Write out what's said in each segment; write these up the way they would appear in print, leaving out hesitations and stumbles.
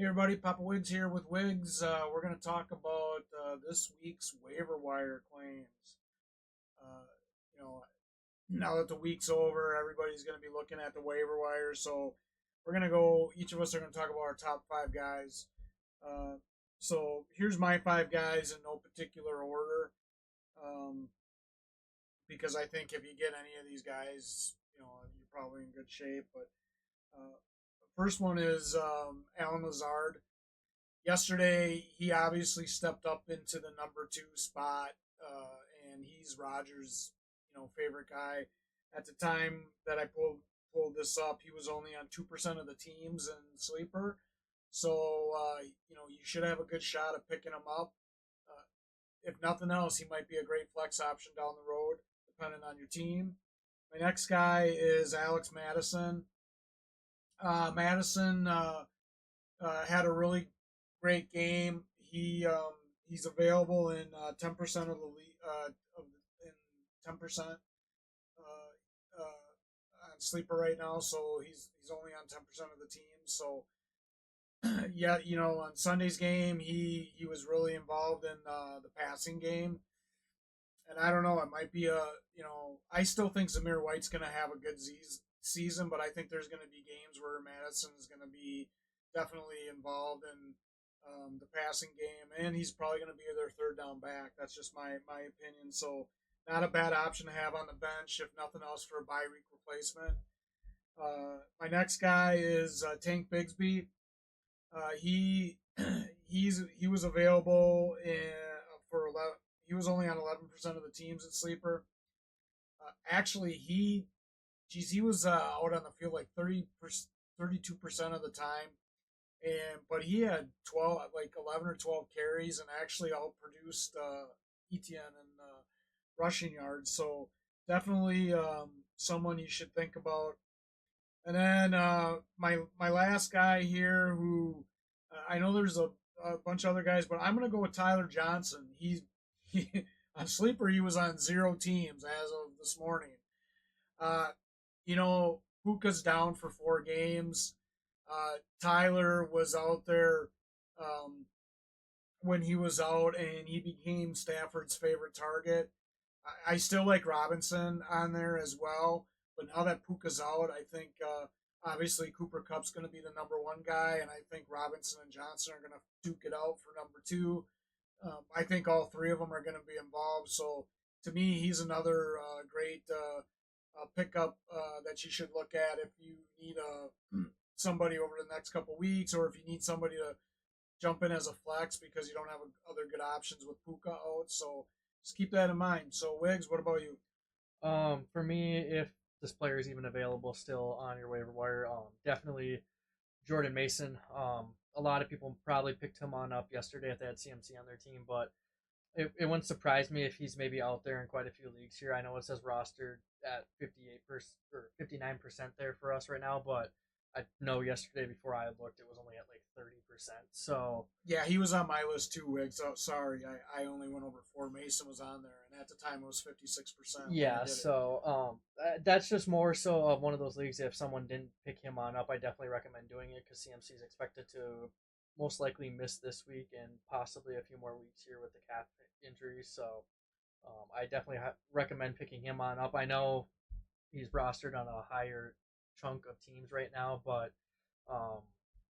Hey everybody, Papa Wigs here with Wigs. We're going to talk about this week's waiver wire claims. Uh, you know, now that the week's over, everybody's going to be looking at the waiver wire. So we're going to go. Each of us are going to talk about our top five guys. Uh, so here's my five guys in no particular order, um, because I think if you get any of these guys, you're probably in good shape. But the first one is Alan Lazard. Yesterday he obviously stepped up into the number two spot, and he's Rogers' favorite guy. At the time that I pulled this up, he was only on 2% of the teams in sleeper, so you should have a good shot at picking him up. Uh, if nothing else, he might be a great flex option down the road, depending on your team. My next guy is Alex Madison. Madison had a really great game. He's available in 10% of the league, in 10% on sleeper right now. So he's only on 10% of the team. So yeah, on Sunday's game he was really involved in the passing game, and I don't know. It might be I still think Zamir White's going to have a good season, but I think there's going to be games where Madison is going to be definitely involved in the passing game, and he's probably going to be their third down back. That's just my opinion. So not a bad option to have on the bench, if nothing else, for a bye week replacement. My next guy is Tank Bigsby. He he was available for 11. He was only on 11% of the teams at sleeper. Actually, he was out on the field like 32% of the time, but he had 11 or 12 carries, and actually outproduced Etienne in rushing yards. So definitely someone you should think about. And then my last guy here, who I know there's a bunch of other guys, but I'm gonna go with Tyler Johnson. He on sleeper he was on 0 teams as of this morning. Uh, Puka's down for 4 games. Tyler was out there um, when he was out, and he became Stafford's favorite target. I still like Robinson on there as well, but now that Puka's out, I think obviously Cooper Cup's going to be the number one guy, and I think Robinson and Johnson are going to duke it out for number two. I think all three of them are going to be involved. So to me, he's another great pickup that you should look at if you need somebody over the next couple weeks, or if you need somebody to jump in as a flex because you don't have other good options with Puka out. So just keep that in mind. So Wiggs, what about you? For me, if this player is even available still on your waiver wire, definitely Jordan Mason. A lot of people probably picked him on up yesterday if they had CMC on their team, but it wouldn't surprise me if he's maybe out there in quite a few leagues here. I know it says rostered at 58% or 59% there for us right now, but I know yesterday before I looked, it was only at like 30%. So Yeah, he was on my list too, Wiggs. Oh, sorry, I only went over four. Mason was on there, and at the time it was 56% when I yeah, did it. that's just more so of one of those leagues. If someone didn't pick him on up, I definitely recommend doing it because CMC is expected to most likely miss this week and possibly a few more weeks here with the calf injury. So I definitely recommend picking him on up. I know he's rostered on a higher chunk of teams right now, but um,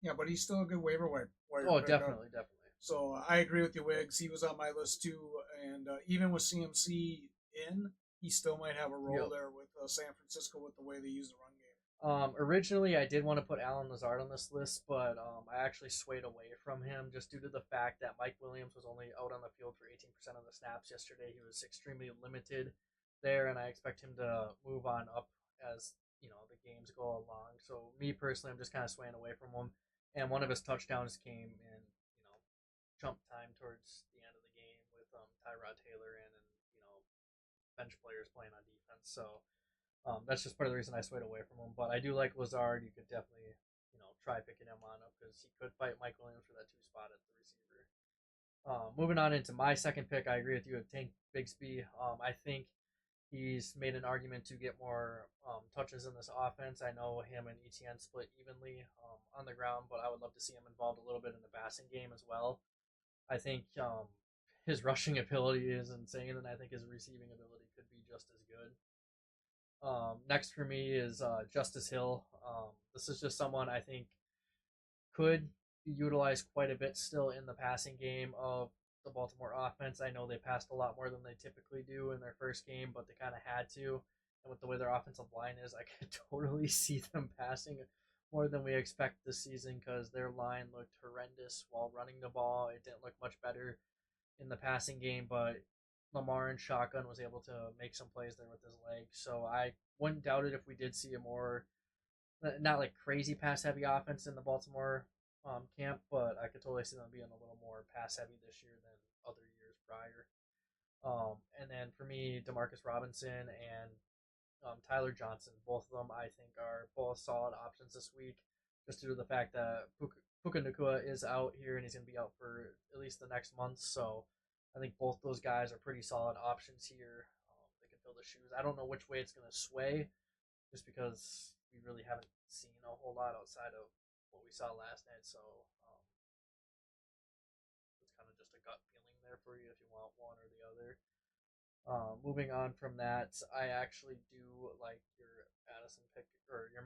Yeah, but he's still a good wire oh, pickup. definitely, definitely. So I agree with you, Wiggs. He was on my list too, and even with CMC in, he still might have a role Yep. there with San Francisco with the way they use the run game. Originally, I did want to put Alan Lazard on this list, but I actually swayed away from him just due to the fact that Mike Williams was only out on the field for 18% of the snaps yesterday. He was extremely limited there, and I expect him to move on up as the games go along. So me personally, I'm just kind of swaying away from him. And one of his touchdowns came in jump time towards the end of the game with Tyrod Taylor in and bench players playing on defense. So that's just part of the reason I swayed away from him. But I do like Lazard. You could definitely, try picking him on up because he could fight Mike Williams for that two spot at the receiver. Moving on into my second pick, I agree with you with Tank Bigsby. I think He's made an argument to get more touches in this offense. I know him and ETN split evenly on the ground, but I would love to see him involved a little bit in the passing game as well. I think his rushing ability is insane, and I think his receiving ability could be just as good. Next for me is Justice Hill. This is just someone I think could be utilized quite a bit still in the passing game of the Baltimore offense. I know they passed a lot more than they typically do in their first game, but they kind of had to. And with the way their offensive line is, I could totally see them passing more than we expect this season because their line looked horrendous while running the ball. It didn't look much better in the passing game, but Lamar in shotgun was able to make some plays there with his legs. So I wouldn't doubt it if we did see a more not like crazy pass heavy offense in the Baltimore camp, but I could totally see them being a little more pass heavy this year than other years prior. And then for me, Demarcus Robinson and Tyler Johnson, both of them I think are both solid options this week, just due to the fact that Puka Nacua is out here and he's going to be out for at least the next month. So I think both those guys are pretty solid options here. They can fill the shoes. I don't know which way it's going to sway, just because we really haven't seen a whole lot outside of what we saw last night. So it's kind of just a gut feeling there for you if you want one or the other. Moving on from that, I actually do like your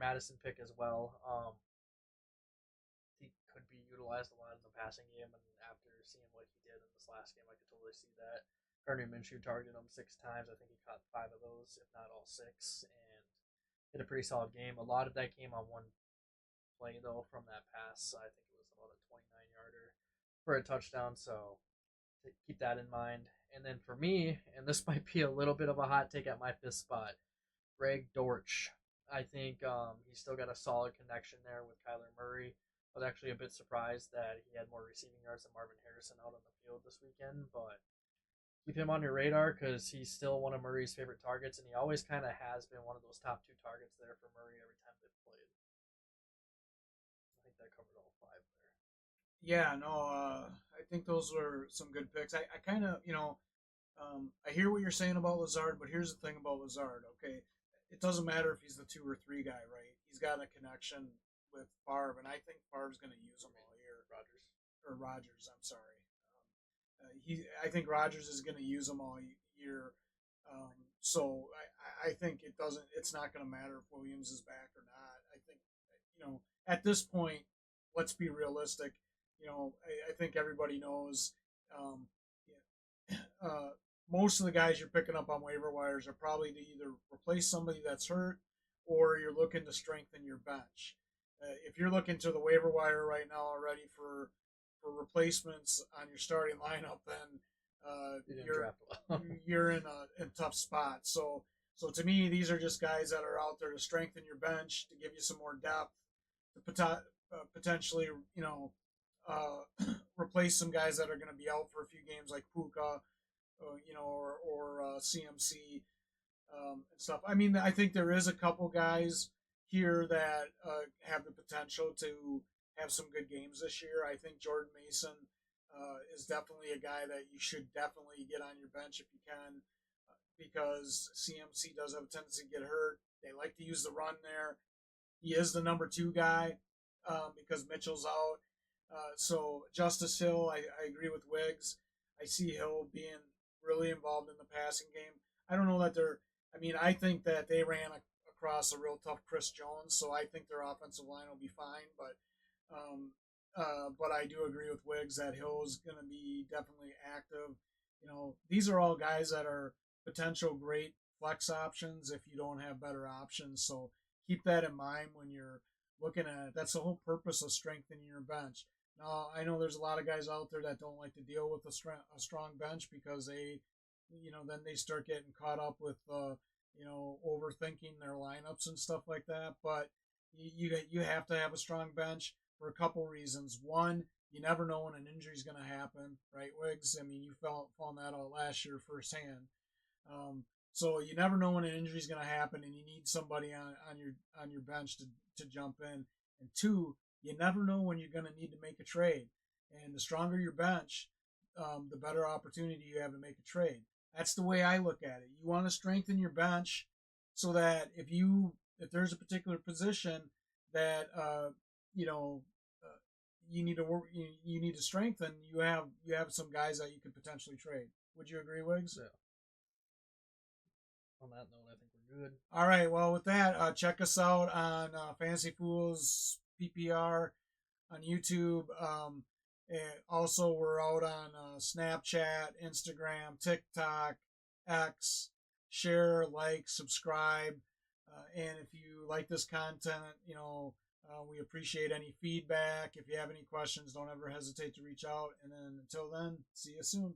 Madison pick as well. He could be utilized a lot in the passing game, and after seeing what he did in this last game, I could totally see that. Gardner Minshew targeted him 6 times. I think he caught 5 of those, if not all 6, and did a pretty solid game. A lot of that came on one play though from that pass. I think it was about a 29-yarder for a touchdown. So keep that in mind. And then for me, and this might be a little bit of a hot take at my 5th spot, Greg Dortch. I think he's still got a solid connection there with Kyler Murray. I was actually a bit surprised that he had more receiving yards than Marvin Harrison out on the field this weekend, but keep him on your radar because he's still one of Murray's favorite targets, and he always kind of has been one of those top 2 targets there for Murray every time they've played. I think that covered all 5 there. Yeah, no, I think those were some good picks. I kind of, I hear what you're saying about Lazard, but here's the thing about Lazard, okay? It doesn't matter if he's the 2 or 3 guy, right? He's got a connection with Favre, and I think Favre's going to use him all year. Rodgers, I'm sorry. I think Rodgers is going to use him all year. So I think it's not going to matter if Williams is back or not. I think, at this point, let's be realistic. I think everybody knows most of the guys you're picking up on waiver wires are probably to either replace somebody that's hurt or you're looking to strengthen your bench. If you're looking to the waiver wire right now already for replacements on your starting lineup, then you're in a tough spot. So to me, these are just guys that are out there to strengthen your bench, to give you some more depth, to potentially replace some guys that are going to be out for a few games like Puka, or CMC and stuff. I mean, I think there is a couple guys here that have the potential to have some good games this year. I think Jordan Mason is definitely a guy that you should definitely get on your bench if you can, because CMC does have a tendency to get hurt. They like to use the run there. He is the number 2 guy because Mitchell's out. So Justice Hill, I agree with Wiggs. I see Hill being really involved in the passing game. I don't know that I think that they ran across a real tough Chris Jones, so I think their offensive line will be fine. But I do agree with Wiggs that Hill is going to be definitely active. These are all guys that are potential great flex options if you don't have better options. So keep that in mind when you're looking at it. That's the whole purpose of strengthening your bench. Now, I know there's a lot of guys out there that don't like to deal with a strong bench because then they start getting caught up with, overthinking their lineups and stuff like that. But you have to have a strong bench for a couple reasons. One, you never know when an injury is going to happen, right, Wiggs? I mean, you found that out last year firsthand. So you never know when an injury is going to happen, and you need somebody on your bench to jump in. And 2, you never know when you're going to need to make a trade. And the stronger your bench, the better opportunity you have to make a trade. That's the way I look at it. You want to strengthen your bench so that if there's a particular position that you know you need to work, you need to strengthen, you have some guys that you could potentially trade. Would you agree, Wiggs? Yeah. On that note, I think we're good. All right. Well, with that, check us out on Fantasy Fools PPR on YouTube. And also, we're out on Snapchat, Instagram, TikTok, X. Share, like, subscribe, and if you like this content, we appreciate any feedback. If you have any questions, don't ever hesitate to reach out. And then until then, see you soon.